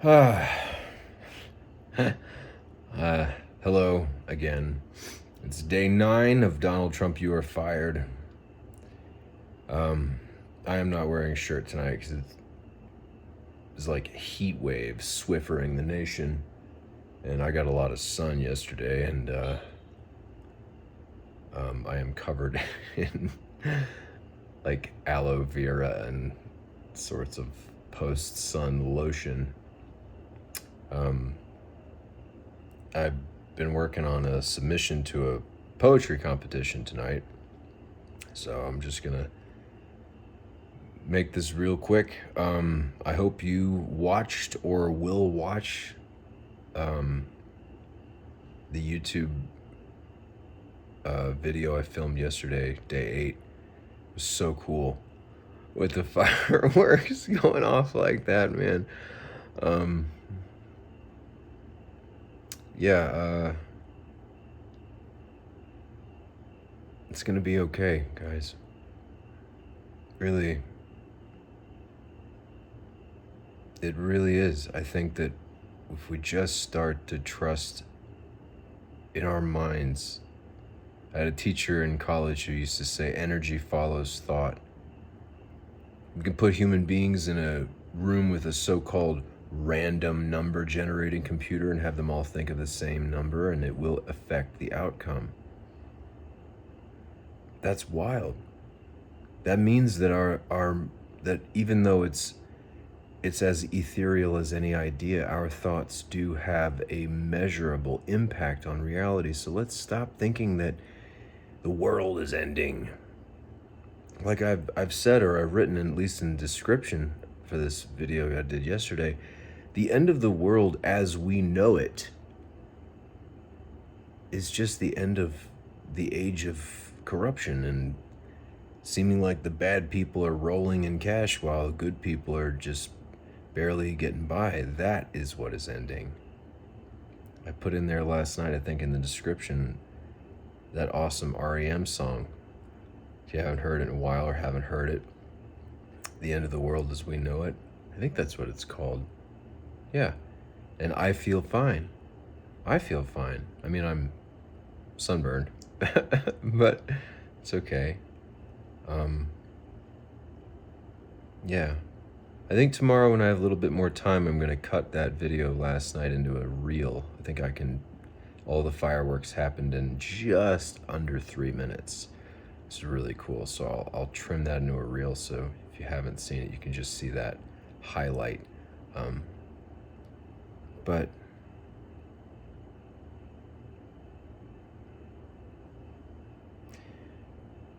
Hello again. It's day 9 of Donald Trump, you are fired. I am not wearing a shirt tonight because it's like a heat wave swiffering the nation. And I got a lot of sun yesterday, and I am covered in like aloe vera and sorts of post sun lotion. I've been working on a submission to a poetry competition tonight, so I'm just gonna make this real quick. I hope you watched or will watch the YouTube video I filmed yesterday, day 8. It was so cool with the fireworks going off like that, man. Um, yeah, it's gonna be okay, guys. Really, it really is. I think that if we just start to trust in our minds, I had a teacher in college who used to say energy follows thought. We can put human beings in a room with a so-called random number generating computer and have them all think of the same number, and it will affect the outcome. That's wild. That means that that even though it's as ethereal as any idea, our thoughts do have a measurable impact on reality. So let's stop thinking that the world is ending. Like I've said, or I've written, at least in the description for this video I did yesterday, the end of the world as we know it is just the end of the age of corruption and seeming like the bad people are rolling in cash while good people are just barely getting by. That is what is ending. I put in there last night, I think in the description, that awesome REM song. If you haven't heard it in a while or haven't heard it, The End of the World as We Know It. I think that's what it's called. Yeah. And I feel fine. I feel fine. I mean, I'm sunburned, but it's okay. Yeah. I think tomorrow when I have a little bit more time, I'm going to cut that video last night into a reel. I think I can, all the fireworks happened in just under 3 minutes. It's really cool. So I'll trim that into a reel. So if you haven't seen it, you can just see that highlight. But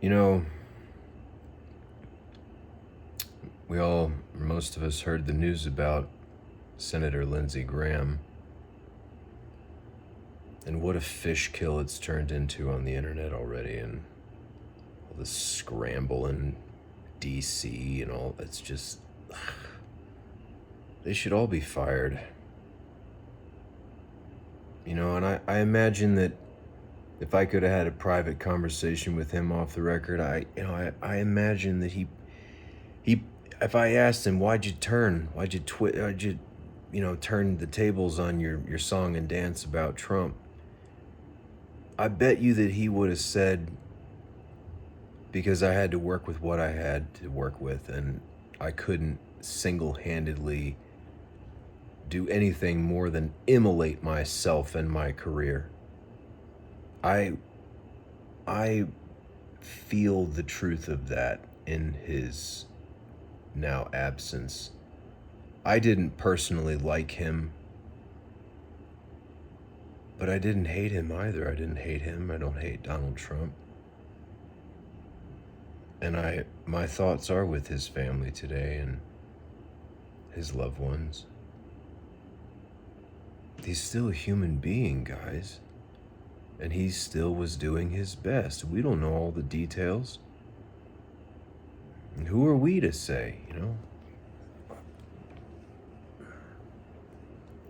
you know, most of us heard the news about Senator Lindsey Graham and what a fish kill it's turned into on the internet already, and all this scramble in DC and all. It's just, they should all be fired. You know, and I imagine that if I could have had a private conversation with him off the record, I imagine that he, if I asked him, why'd you turn the tables on your song and dance about Trump, I bet you that he would have said, because I had to work with what I had to work with, and I couldn't single-handedly do anything more than immolate myself and my career. I feel the truth of that in his now absence. I didn't personally like him, but I didn't hate him either. I didn't hate him. I don't hate Donald Trump. And my thoughts are with his family today and his loved ones. He's still a human being, guys. And he still was doing his best. We don't know all the details. And who are we to say, you know?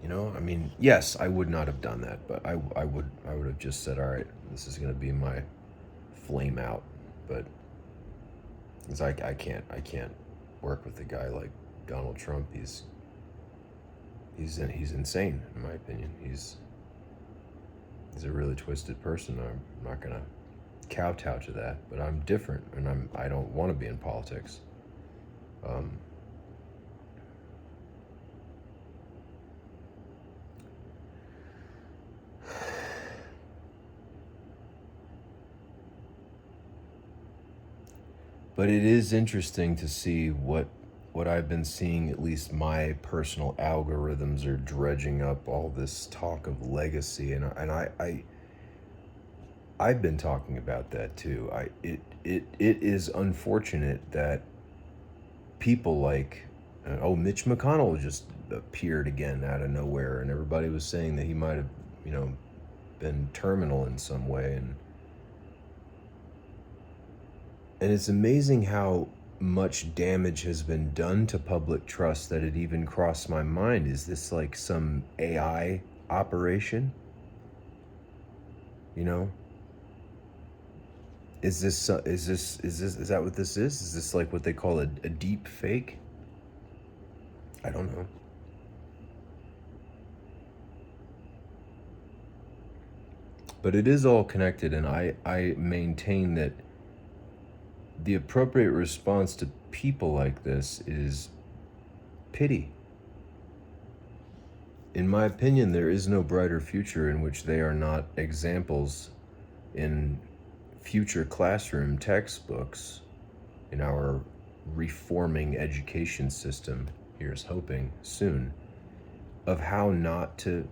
You know, I mean, yes, I would not have done that, but I would have just said, all right, this is going to be my flame out. But because I can't work with a guy like Donald Trump. he's insane in my opinion. He's a really twisted person. I'm not gonna kowtow to that, but I'm different, and I don't want to be in politics. Um, but it is interesting to see what I've been seeing. At least my personal algorithms are dredging up all this talk of legacy, and I've been talking about that too. It is unfortunate that people like Mitch McConnell just appeared again out of nowhere, and everybody was saying that he might have, you know, been terminal in some way, and it's amazing how much damage has been done to public trust that it even crossed my mind. Is this like some AI operation? You know, is that what this is? Is this like what they call a deep fake? I don't know. But it is all connected, and I maintain that the appropriate response to people like this is pity. In my opinion, there is no brighter future in which they are not examples in future classroom textbooks in our reforming education system, here's hoping soon, of how not to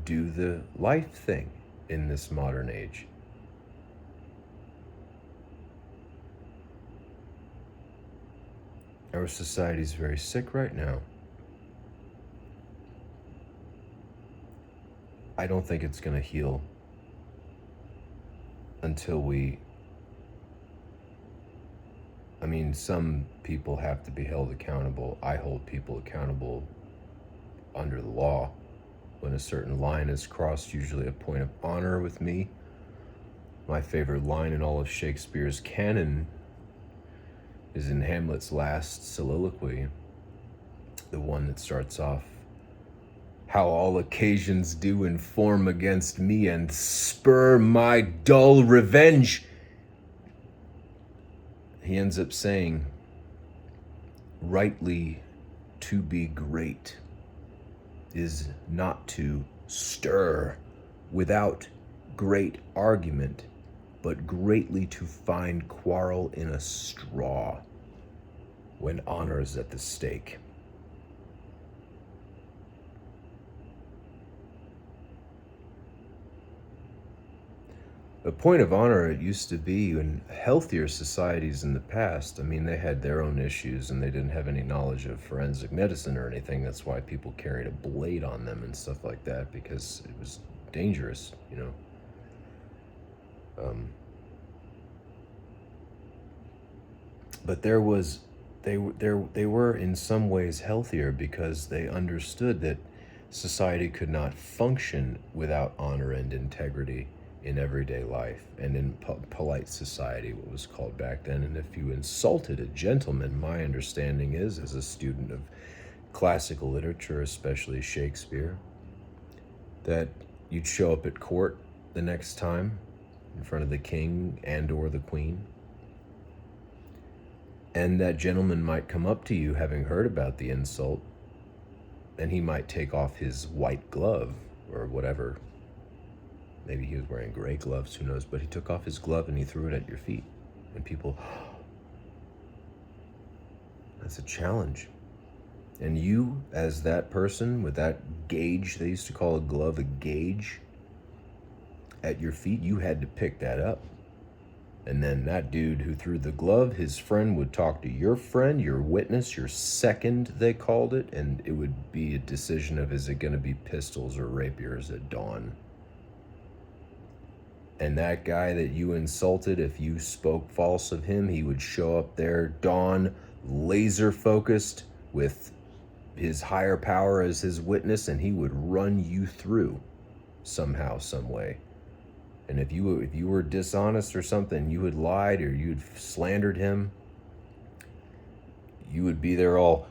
do the life thing in this modern age. Our society is very sick right now. I don't think it's going to heal until some people have to be held accountable. I hold people accountable under the law. When a certain line is crossed, usually a point of honor with me. My favorite line in all of Shakespeare's canon is in Hamlet's last soliloquy, the one that starts off, "How all occasions do inform against me and spur my dull revenge." He ends up saying, "Rightly to be great is not to stir without great argument, but greatly to find quarrel in a straw when honor is at the stake." A point of honor, it used to be in healthier societies in the past. They had their own issues and they didn't have any knowledge of forensic medicine or anything. That's why people carried a blade on them and stuff like that, because it was dangerous, you know. But they were in some ways healthier because they understood that society could not function without honor and integrity in everyday life and in polite society, what was called back then. And if you insulted a gentleman, my understanding is, as a student of classical literature, especially Shakespeare, that you'd show up at court the next time in front of the king and or the queen, and that gentleman might come up to you having heard about the insult, and he might take off his white glove or whatever. Maybe he was wearing gray gloves, who knows, but he took off his glove and he threw it at your feet. And people, that's a challenge. And you, as that person with that gauge, they used to call a glove a gauge, at your feet, you had to pick that up. And then that dude who threw the glove, his friend would talk to your friend, your witness, your second, they called it, and it would be a decision of, is it going to be pistols or rapiers at dawn? And that guy that you insulted, if you spoke false of him, he would show up there, dawn, laser focused, with his higher power as his witness, and he would run you through somehow, some way. And if you were dishonest or something, you had lied or you'd slandered him, you would be there all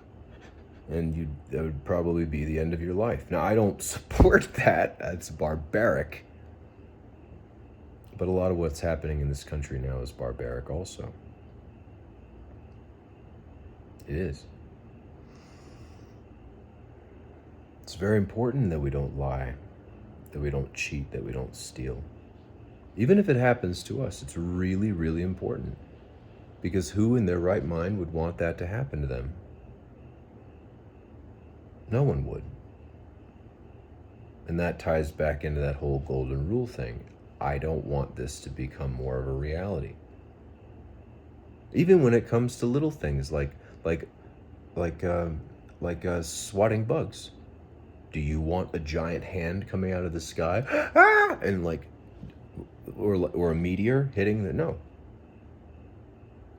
and that would probably be the end of your life. Now, I don't support that. That's barbaric. But a lot of what's happening in this country now is barbaric also. It is. It's very important that we don't lie, that we don't cheat, that we don't steal. Even if it happens to us, it's really, really important. Because who in their right mind would want that to happen to them? No one would. And that ties back into that whole golden rule thing. I don't want this to become more of a reality. Even when it comes to little things like swatting bugs. Do you want a giant hand coming out of the sky, and or a meteor hitting the? No.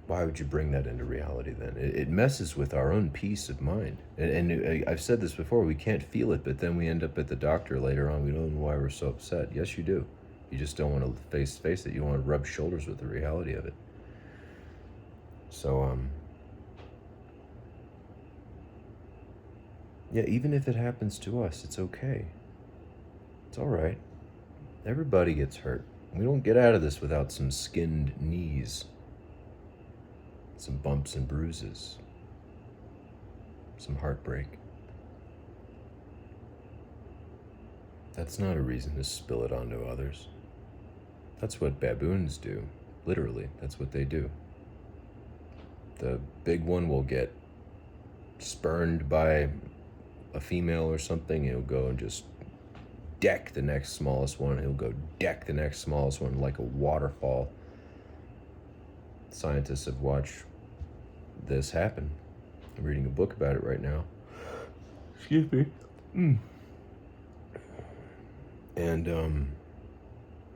Why would you bring that into reality then? It messes with our own peace of mind. And I've said this before, we can't feel it, but then we end up at the doctor later on. We don't know why we're so upset. Yes, you do. You just don't want to face it. You want to rub shoulders with the reality of it. So, yeah, even if it happens to us, it's okay. It's all right. Everybody gets hurt. We don't get out of this without some skinned knees, some bumps and bruises, some heartbreak. That's not a reason to spill it onto others. That's what baboons do. Literally, that's what they do. The big one will get spurned by a female or something. He'll go and just deck the next smallest one. He'll go deck the next smallest one like a waterfall. Scientists have watched this happen. I'm reading a book about it right now. Excuse me. And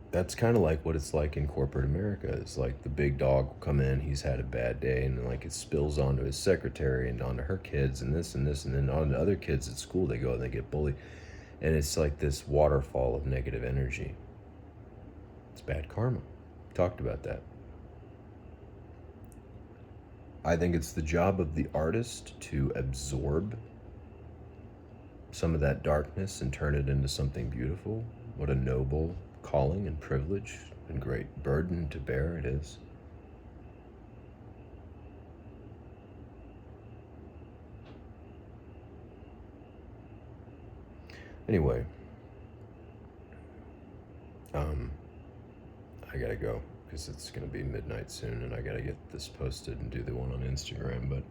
that's kind of like what it's like in corporate America. It's like the big dog will come in, he's had a bad day, and like it spills onto his secretary and onto her kids and this and this, and then on to other kids at school. They go and they get bullied. And it's like this waterfall of negative energy. It's bad karma. Talked about that. I think it's the job of the artist to absorb some of that darkness and turn it into something beautiful. What a noble calling and privilege and great burden to bear it is. Anyway, I gotta go because it's gonna be midnight soon, and I gotta get this posted and do the one on Instagram. But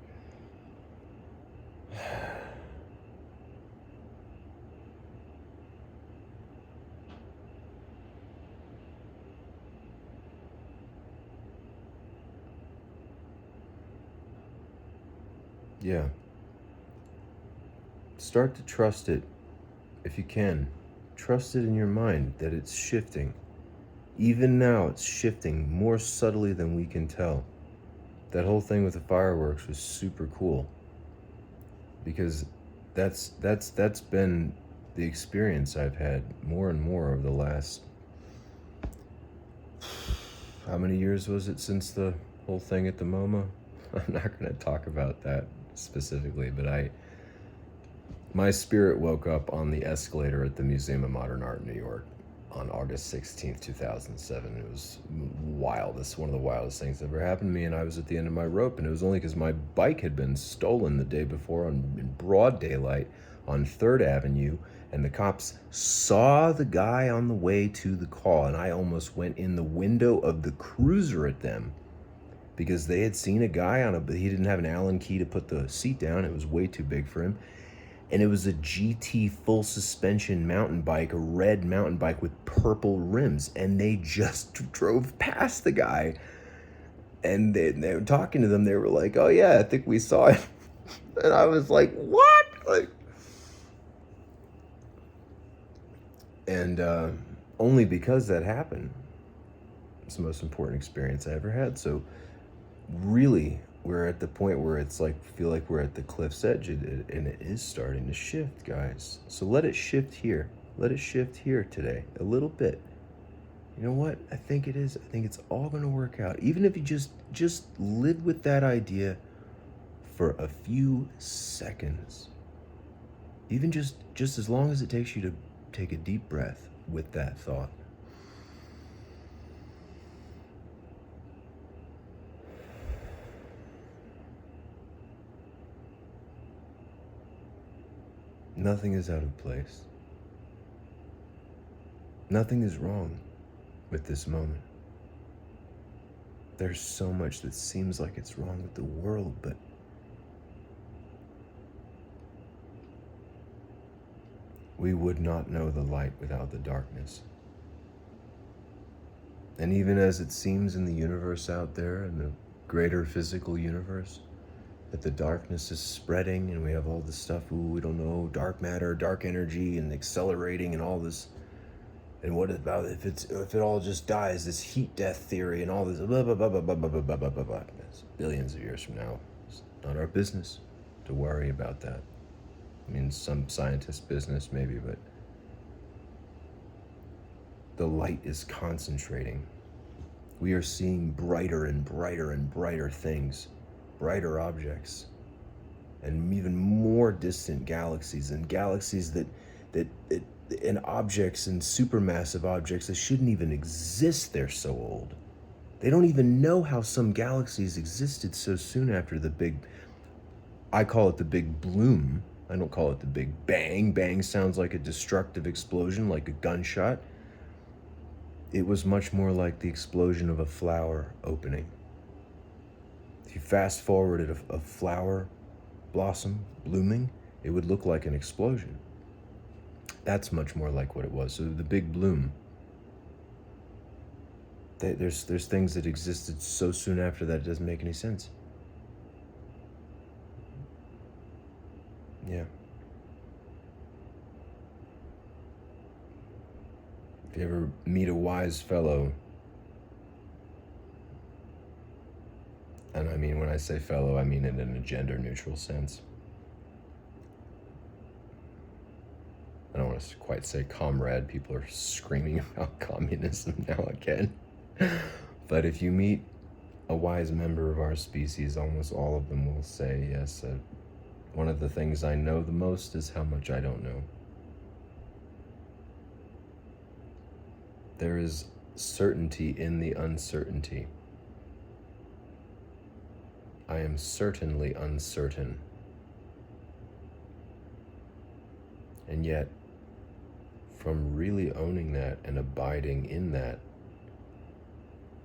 yeah, start to trust it if you can. Trust it in your mind that it's shifting. Even now, it's shifting more subtly than we can tell. That whole thing with the fireworks was super cool because that's been the experience I've had more and more over the last, how many years was it since the whole thing at the MoMA? I'm not going to talk about that specifically, but my spirit woke up on the escalator at the Museum of Modern Art in New York on August 16th, 2007. It was wild. It's one of the wildest things that ever happened to me, and I was at the end of my rope, and it was only because my bike had been stolen the day before in broad daylight on 3rd Avenue, and the cops saw the guy on the way to the call, and I almost went in the window of the cruiser at them because they had seen a guy he didn't have an Allen key to put the seat down. It was way too big for him. And it was a GT full suspension mountain bike, a red mountain bike with purple rims. And they just drove past the guy. And they were talking to them. They were like, oh yeah, I think we saw it. And I was like, what? And only because that happened. It's the most important experience I ever had. So really, we're at the point where it's like, feel like we're at the cliff's edge, and it is starting to shift, guys. So let it shift here. Let it shift here today, a little bit. You know what? I think it is. I think it's all going to work out. Even if you just live with that idea for a few seconds, even just as long as it takes you to take a deep breath with that thought. Nothing is out of place. Nothing is wrong with this moment. There's so much that seems like it's wrong with the world, but we would not know the light without the darkness. And even as it seems in the universe out there, in the greater physical universe, that the darkness is spreading and we have all this stuff, we don't know, dark matter, dark energy, and accelerating and all this. And what about if it all just dies, this heat death theory and all this blah blah blah blah blah blah blah blah blah blah. It's billions of years from now. It's not our business to worry about that. I mean, some scientist's business maybe, but the light is concentrating. We are seeing brighter and brighter and brighter things, brighter objects, and even more distant galaxies, and galaxies that and objects and supermassive objects that shouldn't even exist. They're so old. They don't even know how some galaxies existed so soon after the big, I call it the big bloom. I don't call it the big bang. Bang sounds like a destructive explosion, like a gunshot. It was much more like the explosion of a flower opening. If you fast forwarded a flower blossom blooming, it would look like an explosion. That's much more like what it was. So the big bloom, there's things that existed so soon after that it doesn't make any sense. Yeah. If you ever meet a wise fellow, and I mean, when I say fellow, I mean it in a gender neutral sense. I don't want to quite say comrade. People are screaming about communism now again. But if you meet a wise member of our species, almost all of them will say, yes, one of the things I know the most is how much I don't know. There is certainty in the uncertainty. I am certainly uncertain. And yet, from really owning that and abiding in that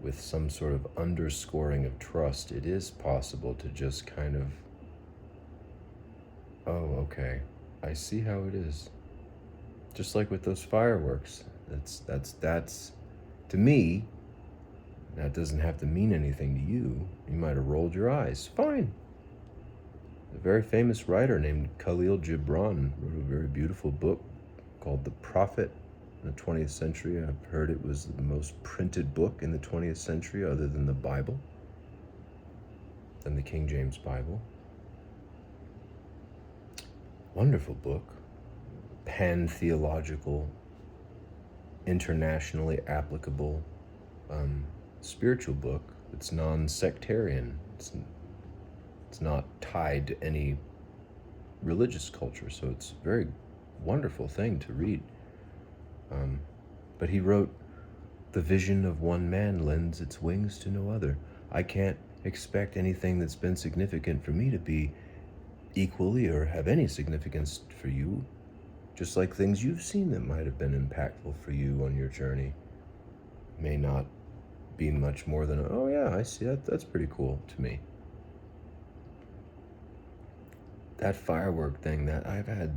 with some sort of underscoring of trust, it is possible to just kind of, oh, okay, I see how it is. Just like with those fireworks. That's to me, that doesn't have to mean anything to you. You might have rolled your eyes. Fine. A very famous writer named Khalil Gibran wrote a very beautiful book called The Prophet in the 20th century. I've heard it was the most printed book in the 20th century other than the Bible, than the King James Bible. Wonderful book. Pan-theological, internationally applicable spiritual book. It's non-sectarian. It's not tied to any religious culture, so it's a very wonderful thing to read. But he wrote, "The vision of one man lends its wings to no other." I can't expect anything that's been significant for me to be equally or have any significance for you, just like things you've seen that might have been impactful for you on your journey may not be much more than, oh yeah, I see that, that's pretty cool to me. That firework thing, that I've had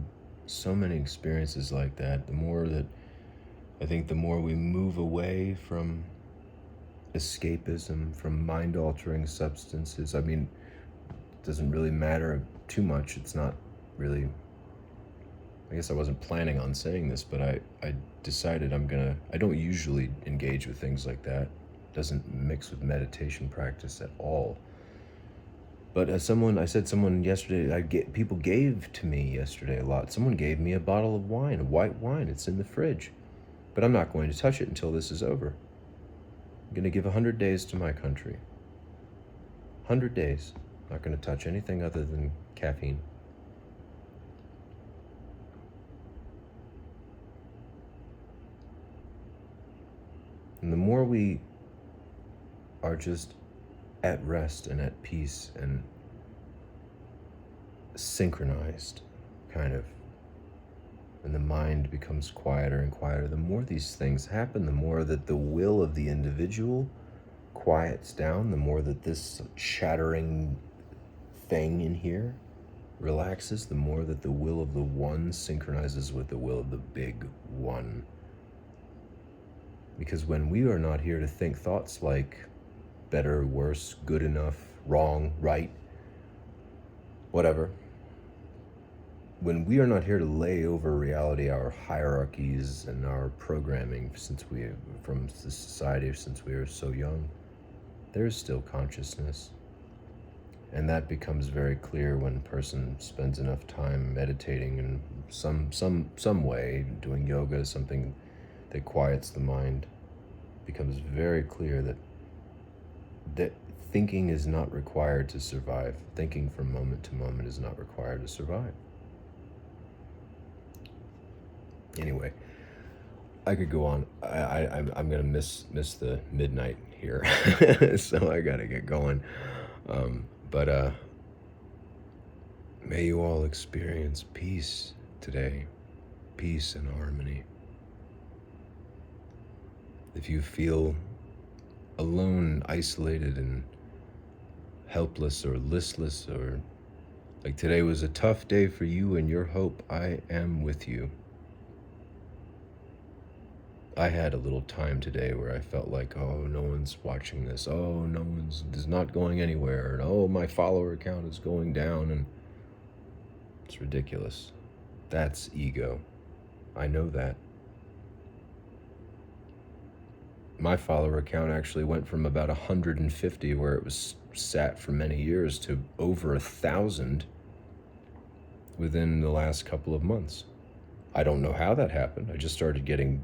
so many experiences like that. I think the more we move away from escapism, from mind-altering substances, I mean, it doesn't really matter too much. It's not really, I guess I wasn't planning on saying this, but I decided I don't usually engage with things like that. It doesn't mix with meditation practice at all. But as someone yesterday, people gave to me yesterday a lot. Someone gave me a bottle of wine, a white wine. It's in the fridge. But I'm not going to touch it until this is over. I'm going to give 100 days to my country. 100 days. Not going to touch anything other than caffeine. And the more we are just at rest and at peace and synchronized, kind of, and the mind becomes quieter and quieter, the more these things happen, the more that the will of the individual quiets down, the more that this chattering thing in here relaxes, the more that the will of the one synchronizes with the will of the big one. Because when we are not here to think thoughts like better, worse, good enough, wrong, right, whatever, when we are not here to lay over reality our hierarchies and our programming from the society since we were so young, there's still consciousness. And that becomes very clear when a person spends enough time meditating in some way, doing yoga, something that quiets the mind. It becomes very clear that thinking is not required to survive. Thinking from moment to moment is not required to survive. Anyway, I could go on. I'm gonna miss the midnight here, so I gotta get going. But may you all experience peace today, peace and harmony. If you feel alone, isolated, and helpless or listless, or like today was a tough day for you and your hope, I am with you. I had a little time today where I felt like, oh, no one's watching this. Oh, is not going anywhere. And oh, my follower count is going down. And it's ridiculous. That's ego. I know that. My follower count actually went from about 150, where it was sat for many years, to over 1,000 within the last couple of months. I don't know how that happened. I just started getting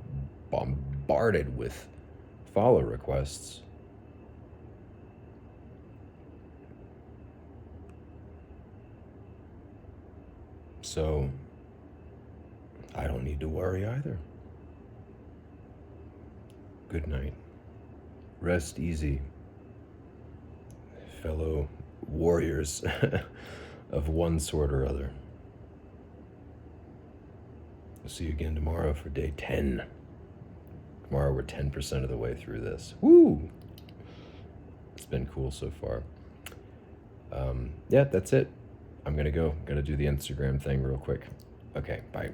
bombarded with follow requests. So I don't need to worry either. Good night. Rest easy, fellow warriors of one sort or other. I'll see you again tomorrow for day 10. Tomorrow we're 10% of the way through this. Woo! It's been cool so far. Yeah, that's it. I'm gonna go. Gotta do the Instagram thing real quick. Okay, bye.